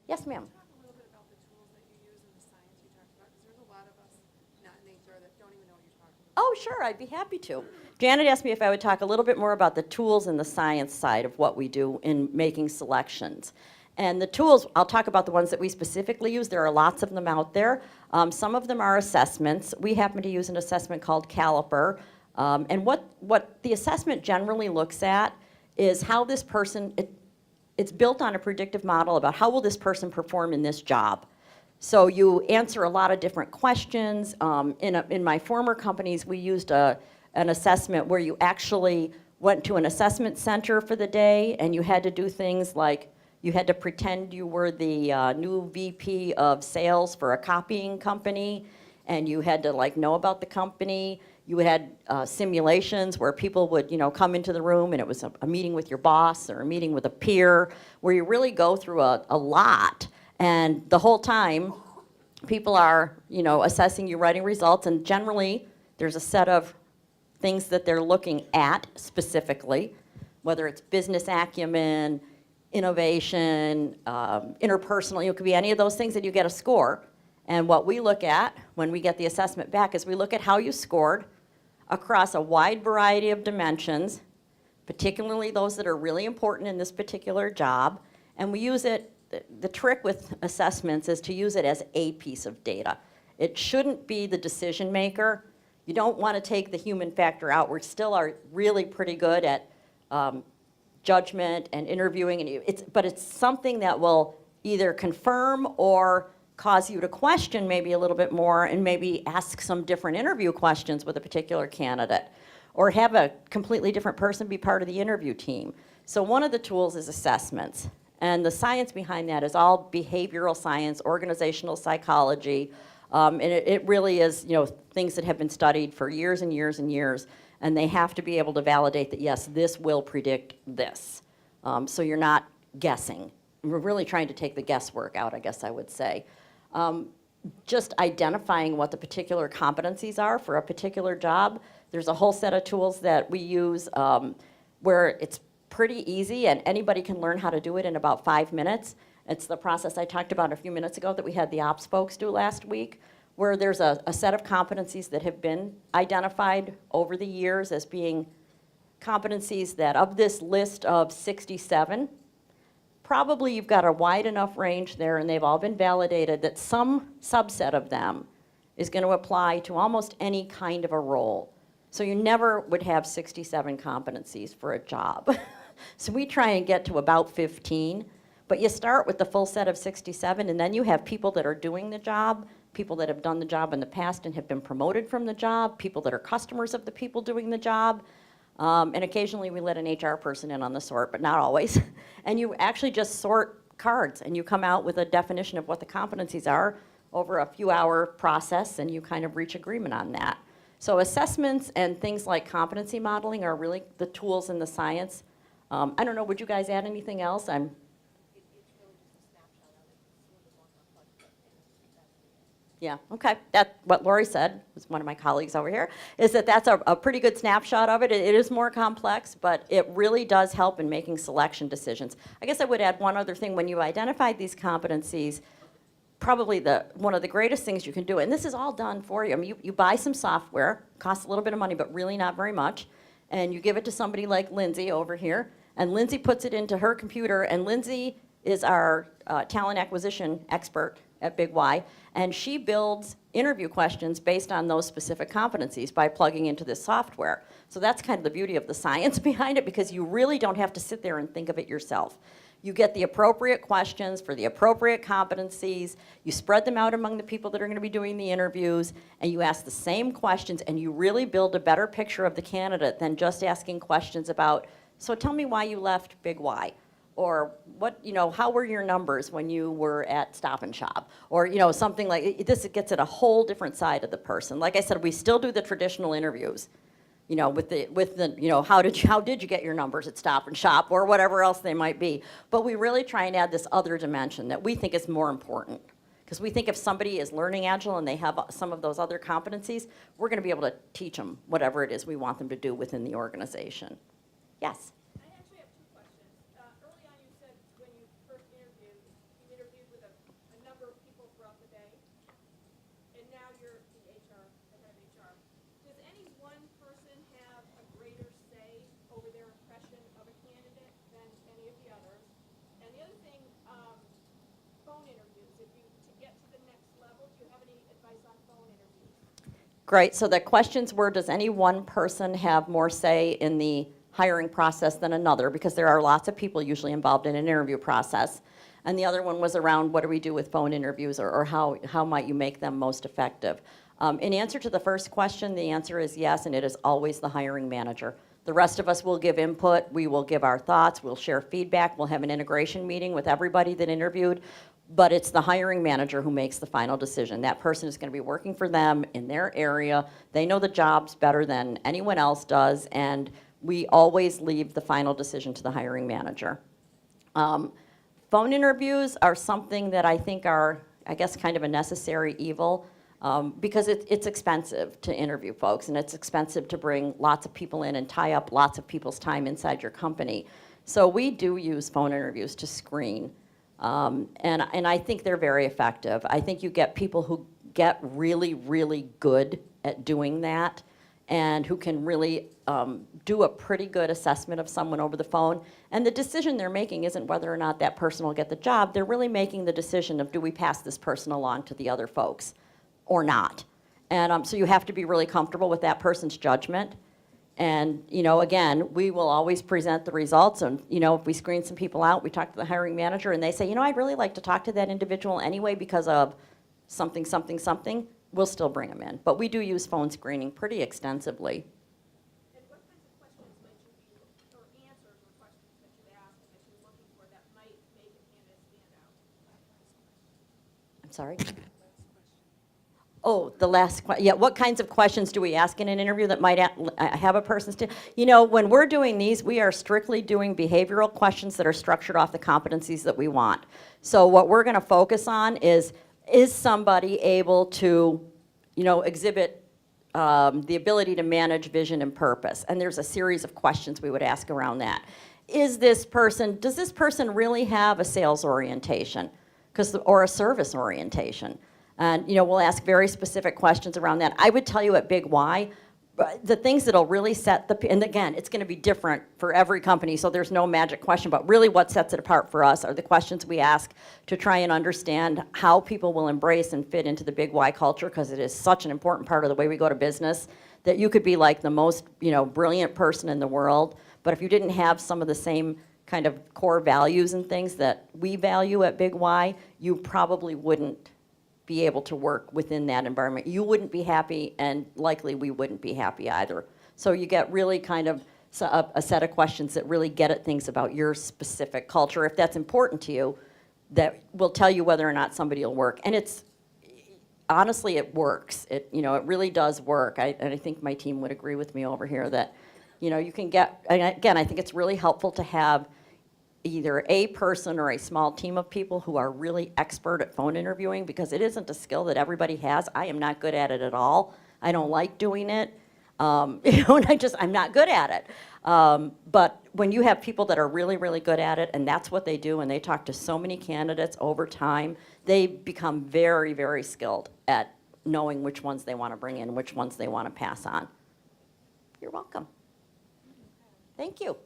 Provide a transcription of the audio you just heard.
Yes, ma'am. Talk a little bit about the tools that you use and the science you talked about, because there's a lot of us not in HR that don't even know what you're talking about. Oh, sure, I'd be happy to. Janet asked me if I would talk a little bit more about the tools and the science side of what we do in making selections. And the tools, I'll talk about the ones that we specifically use. There are lots of them out there. Some of them are assessments. We happen to use an assessment called Caliper. And what the assessment generally looks at is how this person, it's built on a predictive model about how will this person perform in this job. So you answer a lot of different questions. In my former companies, we used an assessment where you actually went to an assessment center for the day, and you had to do things like you had to pretend you were the new VP of sales for a copying company, and you had to know about the company. You had simulations where people would come into the room, and it was a meeting with your boss or a meeting with a peer, where you really go through a lot. And the whole time, people are, assessing you, writing results, and generally, there's a set of things that they're looking at specifically, whether it's business acumen, innovation, interpersonal, it could be any of those things that you get a score. And what we look at when we get the assessment back is we look at how you scored across a wide variety of dimensions, particularly those that are really important in this particular job, and we use it. The trick with assessments is to use it as a piece of data. It shouldn't be the decision maker. You don't want to take the human factor out. We still are really pretty good at judgment and interviewing, but it's something that will either confirm or cause you to question maybe a little bit more and maybe ask some different interview questions with a particular candidate, or have a completely different person be part of the interview team. So one of the tools is assessments. And the science behind that is all behavioral science, organizational psychology, and it really is, things that have been studied for years and years and years, and they have to be able to validate that, yes, this will predict this. So you're not guessing. We're really trying to take the guesswork out, I guess I would say. Just identifying what the particular competencies are for a particular job. There's a whole set of tools that we use where it's pretty easy, and anybody can learn how to do it in about 5 minutes. It's the process I talked about a few minutes ago that we had the ops folks do last week, where there's a set of competencies that have been identified over the years as being competencies that of this list of 67, probably you've got a wide enough range there, and they've all been validated that some subset of them is going to apply to almost any kind of a role. So you never would have 67 competencies for a job. So we try and get to about 15, but you start with the full set of 67, and then you have people that are doing the job, people that have done the job in the past and have been promoted from the job, people that are customers of the people doing the job, and occasionally we let an HR person in on the sort, but not always. And you actually just sort cards, and you come out with a definition of what the competencies are over a few-hour process, and you kind of reach agreement on that. So assessments and things like competency modeling are really the tools in the science. I don't know, would you guys add anything else? It's really just a snapshot of it. It's a little bit more complex, but that's Yeah, okay. That's what Lori said, was one of my colleagues over here, is that that's a pretty good snapshot of it. It is more complex, but it really does help in making selection decisions. I guess I would add one other thing. When you identify these competencies, probably one of the greatest things you can do, and this is all done for you. I mean, you buy some software, costs a little bit of money, but really not very much, and you give it to somebody like Lindsay over here, and Lindsay puts it into her computer, and Lindsay is our talent acquisition expert at Big Y, and she builds interview questions based on those specific competencies by plugging into this software. So that's kind of the beauty of the science behind it, because you really don't have to sit there and think of it yourself. You get the appropriate questions for the appropriate competencies, you spread them out among the people that are going to be doing the interviews, and you ask the same questions, and you really build a better picture of the candidate than just asking questions about, so tell me why you left Big Y, or what, how were your numbers when you were at Stop and Shop, or something like this. It gets at a whole different side of the person. Like I said, we still do the traditional interviews, with the how did you get your numbers at Stop and Shop, or whatever else they might be. But we really try and add this other dimension that we think is more important, because we think if somebody is learning Agile and they have some of those other competencies, we're going to be able to teach them whatever it is we want them to do within the organization. Yes? I actually have two questions. Early on you said when you first interviewed with now you're the HR, the head of HR. Does any one person have a greater say over their impression of a candidate than any of the others? And the other thing, phone interviews, if you, to get to the next level, do you have any advice on phone interviews? Great, so the questions were, does any one person have more say in the hiring process than another? Because there are lots of people usually involved in an interview process. And the other one was around, what do we do with phone interviews, or how might you make them most effective? In answer to the first question, the answer is yes, and it is always the hiring manager. The rest of us will give input, we will give our thoughts, we'll share feedback, we'll have an integration meeting with everybody that interviewed, but it's the hiring manager who makes the final decision. That person is going to be working for them in their area. They know the jobs better than anyone else does, and we always leave the final decision to the hiring manager. Phone interviews are something that I think are, I guess, kind of a necessary evil, because it's expensive to interview folks, and it's expensive to bring lots of people in and tie up lots of people's time inside your company. So we do use phone interviews to screen, and I think they're very effective. I think you get people who get really, really good at doing that, and who can really do a pretty good assessment of someone over the phone. And the decision they're making isn't whether or not that person will get the job. They're really making the decision of, do we pass this person along to the other folks or not? And so you have to be really comfortable with that person's judgment. And, you know, again, we will always present the results. And, you know, if we screen some people out, we talk to the hiring manager, and they say, you know, I'd really like to talk to that individual anyway because of something, something, something, we'll still bring them in. But we do use phone screening pretty extensively. And what kinds of questions might you be, or answers or questions that you'd ask and that you're looking for that might make a candidate stand out? I'm sorry? Oh, the last question. Yeah, what kinds of questions do we ask in an interview that might have a person stand? You know, when we're doing these, we are strictly doing behavioral questions that are structured off the competencies that we want. So what we're going to focus on is somebody able to, you know, exhibit the ability to manage vision and purpose? And there's a series of questions we would ask around that. Does this person really have a sales orientation or a service orientation? And, you know, we'll ask very specific questions around that. I would tell you at Big Y, the things that'll really set and again, it's going to be different for every company, so there's no magic question, but really what sets it apart for us are the questions we ask to try and understand how people will embrace and fit into the Big Y culture, because it is such an important part of the way we go to business, that you could be like the most, you know, brilliant person in the world, but if you didn't have some of the same kind of core values and things that we value at Big Y, you probably wouldn't be able to work within that environment. You wouldn't be happy, and likely we wouldn't be happy either. So you get really kind of a set of questions that really get at things about your specific culture, if that's important to you, that will tell you whether or not somebody will work. And it's, honestly, it works. You know, it really does work. And I think my team would agree with me over here that, you know, you can get, and again, I think it's really helpful to have either a person or a small team of people who are really expert at phone interviewing, because it isn't a skill that everybody has. I am not good at it at all. I don't like doing it. You know, and I'm not good at it. But when you have people that are really, really good at it, and that's what they do, and they talk to so many candidates over time, they become very, very skilled at knowing which ones they want to bring in, which ones they want to pass on. You're welcome. Thank you.